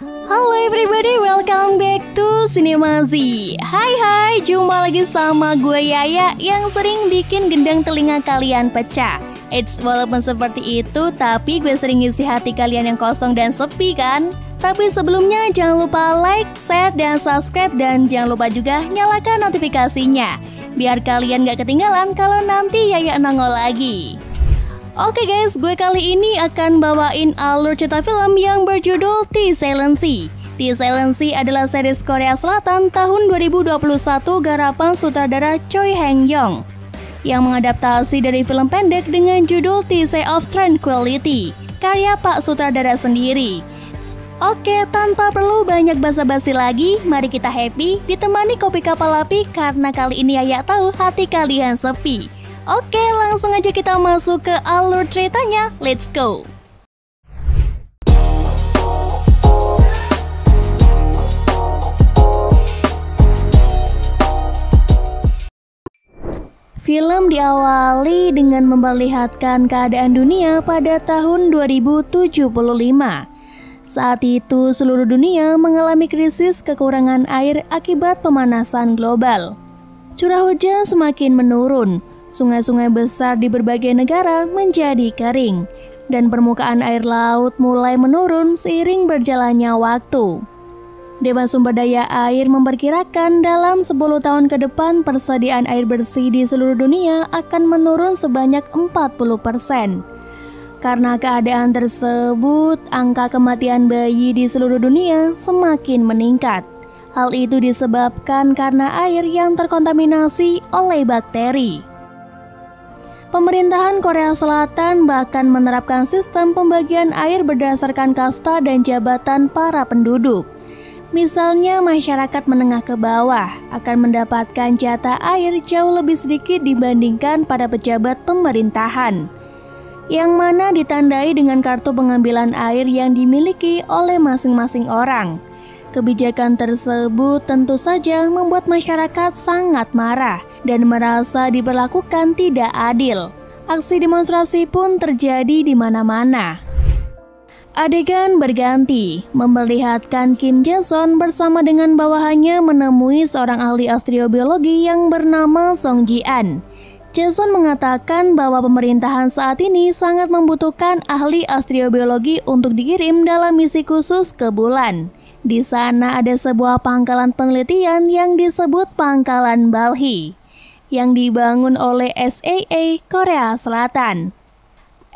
Halo everybody, welcome back to Cinemazi. Hai, jumpa lagi sama gue Yaya yang sering bikin gendang telinga kalian pecah. Walaupun seperti itu, tapi gue sering ngisi hati kalian yang kosong dan sepi kan? Tapi sebelumnya jangan lupa like, share, dan subscribe. Dan jangan lupa juga nyalakan notifikasinya biar kalian gak ketinggalan kalau nanti Yaya nongol lagi. Oke guys, gue kali ini akan bawain alur cerita film yang berjudul The Silent Sea. The Silent Sea adalah series Korea Selatan tahun 2021 garapan sutradara Choi Hang-yong yang mengadaptasi dari film pendek dengan judul The Sea of Tranquility, karya Pak sutradara sendiri. Oke, tanpa perlu banyak basa-basi lagi, mari kita happy ditemani kopi kapal api karena kali ini Yaya tahu hati kalian sepi. Oke, langsung aja kita masuk ke alur ceritanya. Let's go! Film diawali dengan memperlihatkan keadaan dunia pada tahun 2075. Saat itu seluruh dunia mengalami krisis kekurangan air akibat pemanasan global. Curah hujan semakin menurun. Sungai-sungai besar di berbagai negara menjadi kering, dan permukaan air laut mulai menurun seiring berjalannya waktu. Dewan Sumber Daya Air memperkirakan dalam 10 tahun ke depan persediaan air bersih di seluruh dunia akan menurun sebanyak 40%. Karena keadaan tersebut, angka kematian bayi di seluruh dunia semakin meningkat. Hal itu disebabkan karena air yang terkontaminasi oleh bakteri. Pemerintahan Korea Selatan bahkan menerapkan sistem pembagian air berdasarkan kasta dan jabatan para penduduk. Misalnya masyarakat menengah ke bawah akan mendapatkan jatah air jauh lebih sedikit dibandingkan pada pejabat pemerintahan, yang mana ditandai dengan kartu pengambilan air yang dimiliki oleh masing-masing orang. Kebijakan tersebut tentu saja membuat masyarakat sangat marah dan merasa diperlakukan tidak adil. Aksi demonstrasi pun terjadi di mana-mana. Adegan berganti, memperlihatkan Kim Jae-sun bersama dengan bawahannya menemui seorang ahli astrobiologi yang bernama Song Ji-an. Jae-sun mengatakan bahwa pemerintahan saat ini sangat membutuhkan ahli astrobiologi untuk dikirim dalam misi khusus ke bulan. Di sana ada sebuah pangkalan penelitian yang disebut Pangkalan Balhi, yang dibangun oleh SAA Korea Selatan.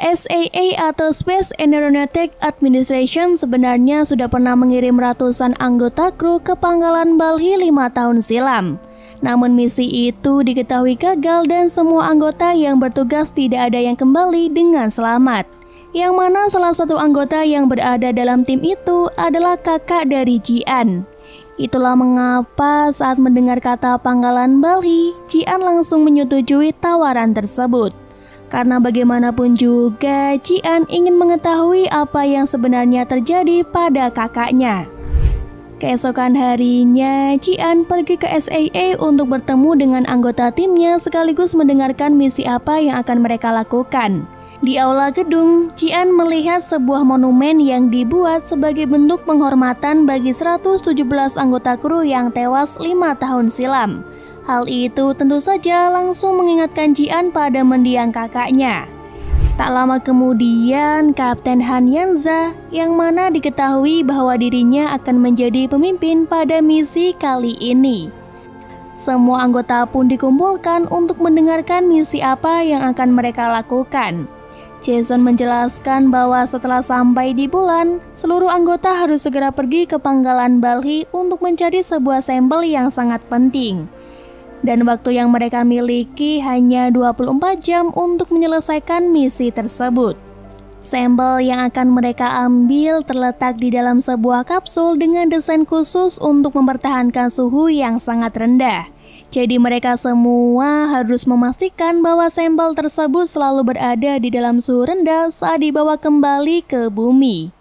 SAA atau Space Aeronautic Administration sebenarnya sudah pernah mengirim ratusan anggota kru ke Pangkalan Balhi 5 tahun silam. Namun misi itu diketahui gagal dan semua anggota yang bertugas tidak ada yang kembali dengan selamat. Yang mana salah satu anggota yang berada dalam tim itu adalah kakak dari Ji-an. Itulah mengapa saat mendengar kata Pangkalan Balhi, Ji-an langsung menyetujui tawaran tersebut. Karena bagaimanapun juga, Ji-an ingin mengetahui apa yang sebenarnya terjadi pada kakaknya. Keesokan harinya, Ji-an pergi ke SAA untuk bertemu dengan anggota timnya sekaligus mendengarkan misi apa yang akan mereka lakukan. Di aula gedung, Ji-an melihat sebuah monumen yang dibuat sebagai bentuk penghormatan bagi 117 anggota kru yang tewas 5 tahun silam. Hal itu tentu saja langsung mengingatkan Ji-an pada mendiang kakaknya. Tak lama kemudian, Kapten Han Yanza yang mana diketahui bahwa dirinya akan menjadi pemimpin pada misi kali ini. Semua anggota pun dikumpulkan untuk mendengarkan misi apa yang akan mereka lakukan. Jae-sun menjelaskan bahwa setelah sampai di bulan, seluruh anggota harus segera pergi ke Pangkalan Balhi untuk mencari sebuah sampel yang sangat penting. Dan waktu yang mereka miliki hanya 24 jam untuk menyelesaikan misi tersebut. Sampel yang akan mereka ambil terletak di dalam sebuah kapsul dengan desain khusus untuk mempertahankan suhu yang sangat rendah. Jadi mereka semua harus memastikan bahwa sampel tersebut selalu berada di dalam suhu rendah saat dibawa kembali ke bumi.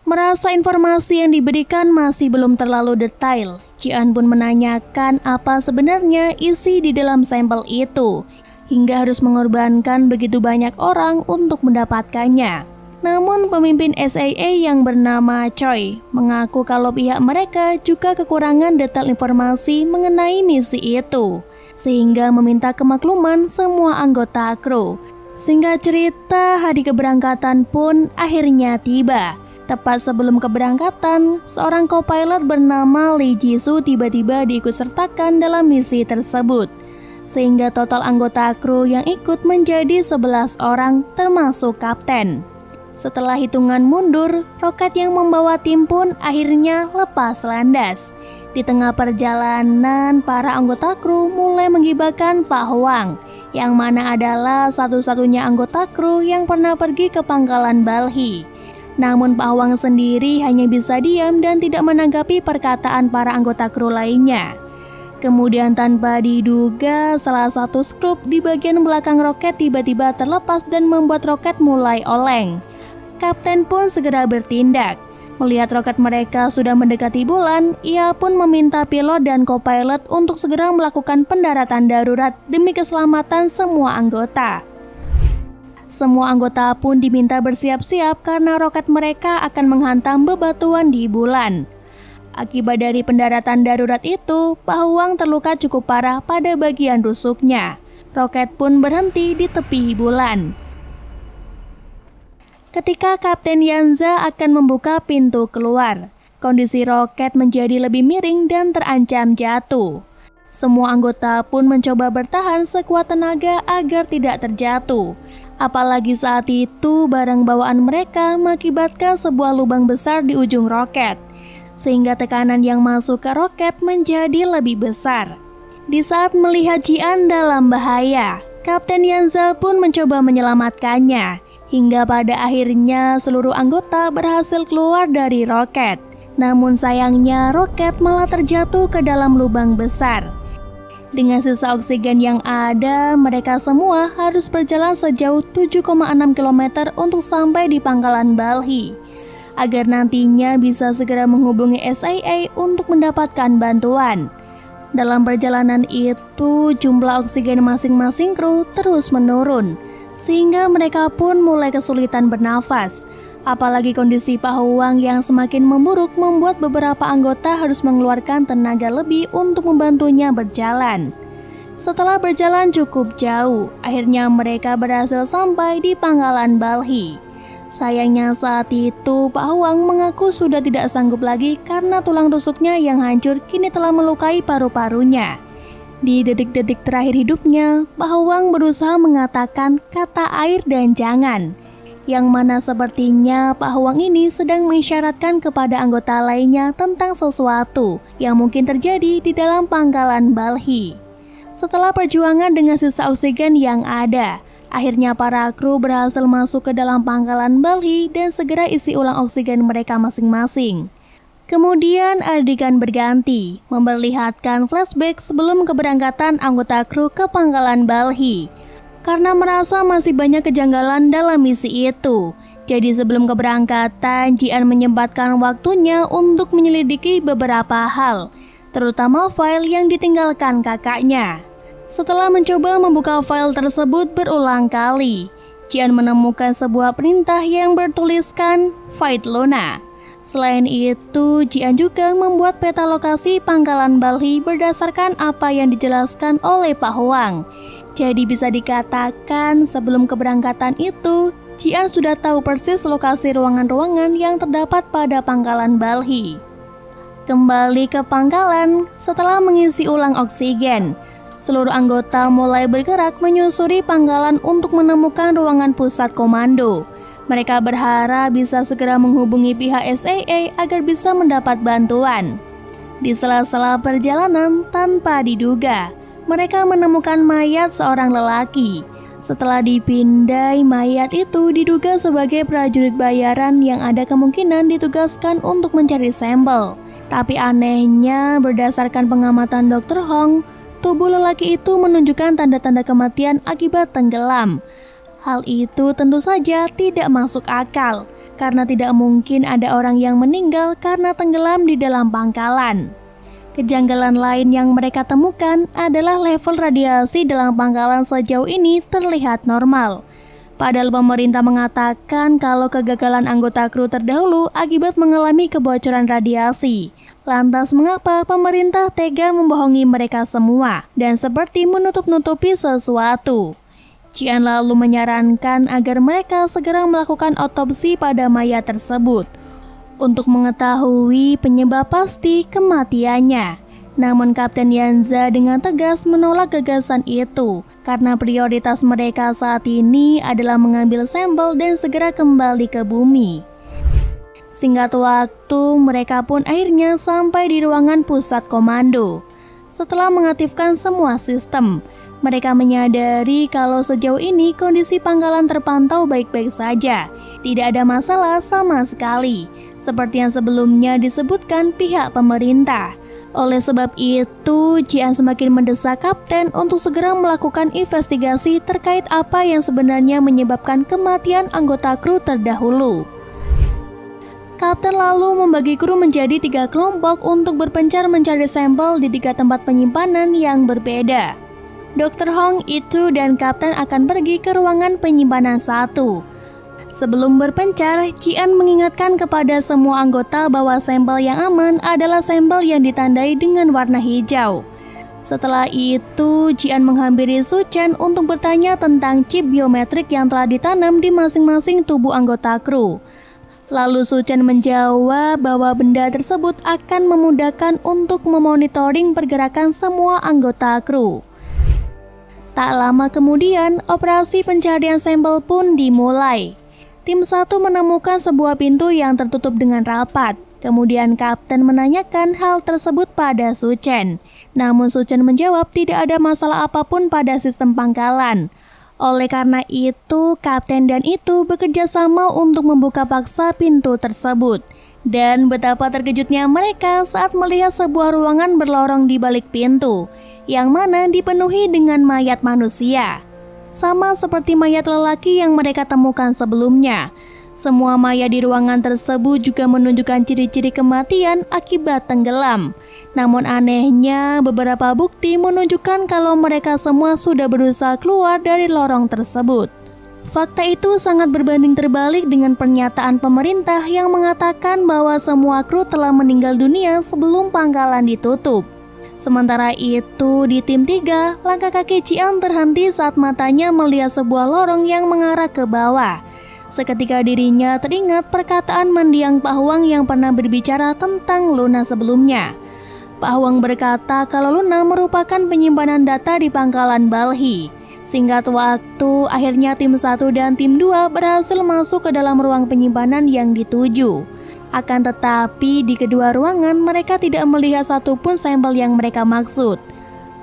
Merasa informasi yang diberikan masih belum terlalu detail, Ji-an pun menanyakan apa sebenarnya isi di dalam sampel itu, hingga harus mengorbankan begitu banyak orang untuk mendapatkannya. Namun pemimpin SAA yang bernama Choi mengaku kalau pihak mereka juga kekurangan detail informasi mengenai misi itu, sehingga meminta kemakluman semua anggota kru. Singkat cerita, hari keberangkatan pun akhirnya tiba. Tepat sebelum keberangkatan, seorang co-pilot bernama Lee Jisoo tiba-tiba diikutsertakan dalam misi tersebut, sehingga total anggota kru yang ikut menjadi 11 orang termasuk kapten. Setelah hitungan mundur, roket yang membawa tim pun akhirnya lepas landas. Di tengah perjalanan, para anggota kru mulai menggibahkan Pak Hwang, yang mana adalah satu-satunya anggota kru yang pernah pergi ke pangkalan Balhi. Namun Pak Hwang sendiri hanya bisa diam dan tidak menanggapi perkataan para anggota kru lainnya. Kemudian tanpa diduga, salah satu skrup di bagian belakang roket tiba-tiba terlepas dan membuat roket mulai oleng. Kapten pun segera bertindak. Melihat roket mereka sudah mendekati bulan, ia pun meminta pilot dan co-pilot untuk segera melakukan pendaratan darurat demi keselamatan semua anggota. Semua anggota pun diminta bersiap-siap karena roket mereka akan menghantam bebatuan di bulan. Akibat dari pendaratan darurat itu, Pak Hwang terluka cukup parah pada bagian rusuknya. Roket pun berhenti di tepi bulan. Ketika Kapten Yanza akan membuka pintu keluar, kondisi roket menjadi lebih miring dan terancam jatuh. Semua anggota pun mencoba bertahan sekuat tenaga agar tidak terjatuh. Apalagi saat itu barang bawaan mereka mengakibatkan sebuah lubang besar di ujung roket, sehingga tekanan yang masuk ke roket menjadi lebih besar. Di saat melihat Jian dalam bahaya, Kapten Yanza pun mencoba menyelamatkannya. Hingga pada akhirnya seluruh anggota berhasil keluar dari roket. Namun sayangnya roket malah terjatuh ke dalam lubang besar. Dengan sisa oksigen yang ada, mereka semua harus berjalan sejauh 7,6 km untuk sampai di pangkalan Balhi, agar nantinya bisa segera menghubungi SAA untuk mendapatkan bantuan. Dalam perjalanan itu, jumlah oksigen masing-masing kru terus menurun, sehingga mereka pun mulai kesulitan bernafas. Apalagi kondisi Pak Hwang yang semakin memburuk membuat beberapa anggota harus mengeluarkan tenaga lebih untuk membantunya berjalan. Setelah berjalan cukup jauh, akhirnya mereka berhasil sampai di pangkalan Balhi. Sayangnya saat itu Pak Hwang mengaku sudah tidak sanggup lagi karena tulang rusuknya yang hancur kini telah melukai paru-parunya. Di detik-detik terakhir hidupnya, Pak Hwang berusaha mengatakan kata air dan jangan, yang mana sepertinya Pak Hwang ini sedang mengisyaratkan kepada anggota lainnya tentang sesuatu yang mungkin terjadi di dalam pangkalan Balhi. Setelah perjuangan dengan sisa oksigen yang ada, akhirnya para kru berhasil masuk ke dalam pangkalan Balhi dan segera isi ulang oksigen mereka masing-masing. Kemudian adegan berganti, memperlihatkan flashback sebelum keberangkatan anggota kru ke pangkalan Balhi. Karena merasa masih banyak kejanggalan dalam misi itu, jadi sebelum keberangkatan, Jian menyempatkan waktunya untuk menyelidiki beberapa hal, terutama file yang ditinggalkan kakaknya. Setelah mencoba membuka file tersebut berulang kali, Jian menemukan sebuah perintah yang bertuliskan Fight Luna. Selain itu, Jian juga membuat peta lokasi pangkalan Balhi berdasarkan apa yang dijelaskan oleh Pak Hwang. Jadi bisa dikatakan sebelum keberangkatan itu, Jian sudah tahu persis lokasi ruangan-ruangan yang terdapat pada pangkalan Balhi. Kembali ke pangkalan, setelah mengisi ulang oksigen, seluruh anggota mulai bergerak menyusuri pangkalan untuk menemukan ruangan pusat komando. Mereka berharap bisa segera menghubungi pihak SAA agar bisa mendapat bantuan. Di sela-sela perjalanan, tanpa diduga, mereka menemukan mayat seorang lelaki. Setelah dipindai, mayat itu diduga sebagai prajurit bayaran yang ada kemungkinan ditugaskan untuk mencari sampel. Tapi anehnya, berdasarkan pengamatan Dr. Hong, tubuh lelaki itu menunjukkan tanda-tanda kematian akibat tenggelam. Hal itu tentu saja tidak masuk akal, karena tidak mungkin ada orang yang meninggal karena tenggelam di dalam pangkalan. Kejanggalan lain yang mereka temukan adalah level radiasi dalam pangkalan sejauh ini terlihat normal. Padahal pemerintah mengatakan kalau kegagalan anggota kru terdahulu akibat mengalami kebocoran radiasi. Lantas mengapa pemerintah tega membohongi mereka semua dan seperti menutup-nutupi sesuatu? Jian lalu menyarankan agar mereka segera melakukan otopsi pada mayat tersebut untuk mengetahui penyebab pasti kematiannya. Namun Kapten Yanza dengan tegas menolak gagasan itu karena prioritas mereka saat ini adalah mengambil sampel dan segera kembali ke bumi. Singkat waktu, mereka pun akhirnya sampai di ruangan pusat komando. Setelah mengaktifkan semua sistem, mereka menyadari kalau sejauh ini kondisi pangkalan terpantau baik-baik saja. Tidak ada masalah sama sekali, seperti yang sebelumnya disebutkan pihak pemerintah. Oleh sebab itu, Jian semakin mendesak kapten untuk segera melakukan investigasi terkait apa yang sebenarnya menyebabkan kematian anggota kru terdahulu. Kapten lalu membagi kru menjadi 3 kelompok untuk berpencar mencari sampel di 3 tempat penyimpanan yang berbeda. Dr. Hong itu dan kapten akan pergi ke ruangan penyimpanan 1. Sebelum berpencar, Jian mengingatkan kepada semua anggota bahwa sampel yang aman adalah sampel yang ditandai dengan warna hijau. Setelah itu, Jian menghampiri Su Chen untuk bertanya tentang chip biometrik yang telah ditanam di masing-masing tubuh anggota kru. Lalu Su Chen menjawab bahwa benda tersebut akan memudahkan untuk memonitoring pergerakan semua anggota kru. Tak lama kemudian, operasi pencarian sampel pun dimulai. Tim 1 menemukan sebuah pintu yang tertutup dengan rapat. Kemudian kapten menanyakan hal tersebut pada Su Chen. Namun Su Chen menjawab tidak ada masalah apapun pada sistem pangkalan. Oleh karena itu, kapten dan itu bekerja sama untuk membuka paksa pintu tersebut. Dan betapa terkejutnya mereka saat melihat sebuah ruangan berlorong di balik pintu, yang mana dipenuhi dengan mayat manusia. Sama seperti mayat lelaki yang mereka temukan sebelumnya. Semua mayat di ruangan tersebut juga menunjukkan ciri-ciri kematian akibat tenggelam. Namun anehnya, beberapa bukti menunjukkan kalau mereka semua sudah berusaha keluar dari lorong tersebut. Fakta itu sangat berbanding terbalik dengan pernyataan pemerintah yang mengatakan bahwa semua kru telah meninggal dunia sebelum pangkalan ditutup. Sementara itu, di tim 3, langkah kaki Jian terhenti saat matanya melihat sebuah lorong yang mengarah ke bawah. Seketika dirinya teringat perkataan mendiang Pak Huang yang pernah berbicara tentang Luna sebelumnya. Pak Huang berkata kalau Luna merupakan penyimpanan data di pangkalan Balhi. Singkat waktu, akhirnya tim 1 dan tim 2 berhasil masuk ke dalam ruang penyimpanan yang dituju. Akan tetapi di kedua ruangan mereka tidak melihat satupun sampel yang mereka maksud.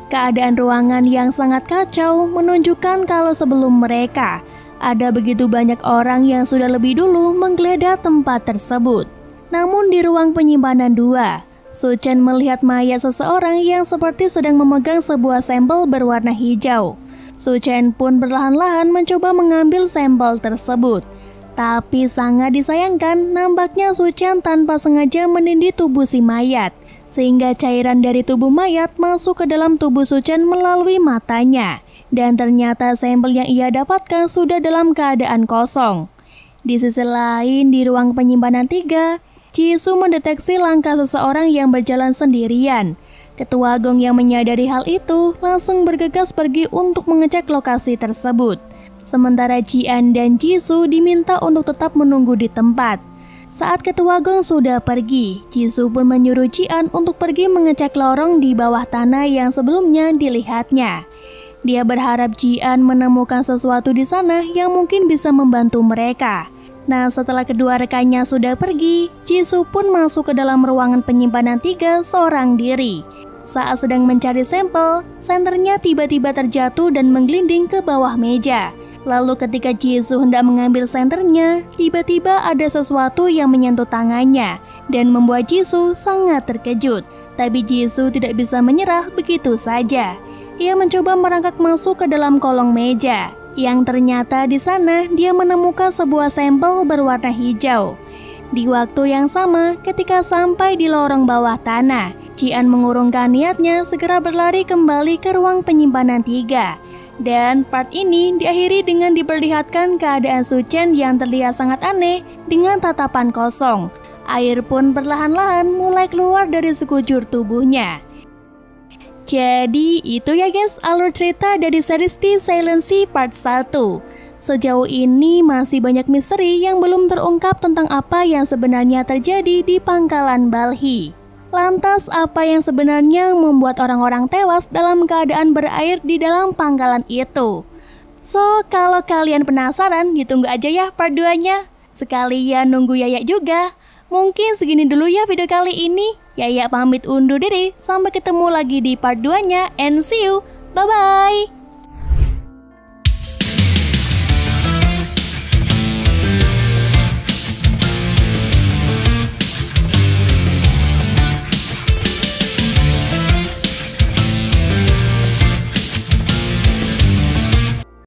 Keadaan ruangan yang sangat kacau menunjukkan kalau sebelum mereka, ada begitu banyak orang yang sudah lebih dulu menggeledah tempat tersebut. Namun di ruang penyimpanan 2, Su Chen melihat mayat seseorang yang seperti sedang memegang sebuah sampel berwarna hijau. Su Chen pun perlahan-lahan mencoba mengambil sampel tersebut. Tapi sangat disayangkan, nampaknya Su Chen tanpa sengaja menindih tubuh si mayat, sehingga cairan dari tubuh mayat masuk ke dalam tubuh Su Chen melalui matanya. Dan ternyata sampel yang ia dapatkan sudah dalam keadaan kosong. Di sisi lain, di ruang penyimpanan 3, Jisoo mendeteksi langkah seseorang yang berjalan sendirian. Ketua Gong yang menyadari hal itu langsung bergegas pergi untuk mengecek lokasi tersebut. Sementara Jian dan Jisoo diminta untuk tetap menunggu di tempat. Saat Ketua Gong sudah pergi, Jisoo pun menyuruh Jian untuk pergi mengecek lorong di bawah tanah yang sebelumnya dilihatnya. Dia berharap Jian menemukan sesuatu di sana yang mungkin bisa membantu mereka. Nah, setelah kedua rekannya sudah pergi, Jisoo pun masuk ke dalam ruangan penyimpanan 3 seorang diri. Saat sedang mencari sampel, senternya tiba-tiba terjatuh dan menggelinding ke bawah meja. Lalu ketika Jisoo hendak mengambil senternya, tiba-tiba ada sesuatu yang menyentuh tangannya dan membuat Jisoo sangat terkejut. Tapi Jisoo tidak bisa menyerah begitu saja. Ia mencoba merangkak masuk ke dalam kolong meja, yang ternyata di sana dia menemukan sebuah sampel berwarna hijau. Di waktu yang sama, ketika sampai di lorong bawah tanah, Jian mengurungkan niatnya segera berlari kembali ke ruang penyimpanan 3. Dan part ini diakhiri dengan diperlihatkan keadaan Suchen yang terlihat sangat aneh dengan tatapan kosong. Air pun perlahan-lahan mulai keluar dari sekujur tubuhnya. Jadi itu ya guys alur cerita dari series The Silent Sea Part 1. Sejauh ini masih banyak misteri yang belum terungkap tentang apa yang sebenarnya terjadi di pangkalan Balhi. Lantas apa yang sebenarnya membuat orang-orang tewas dalam keadaan berair di dalam pangkalan itu? So, kalau kalian penasaran, ditunggu aja ya part 2-nya. Sekalian nunggu Yaya juga. Mungkin segini dulu ya video kali ini. Yaya pamit undur diri, sampai ketemu lagi di part 2-nya and see you. Bye-bye.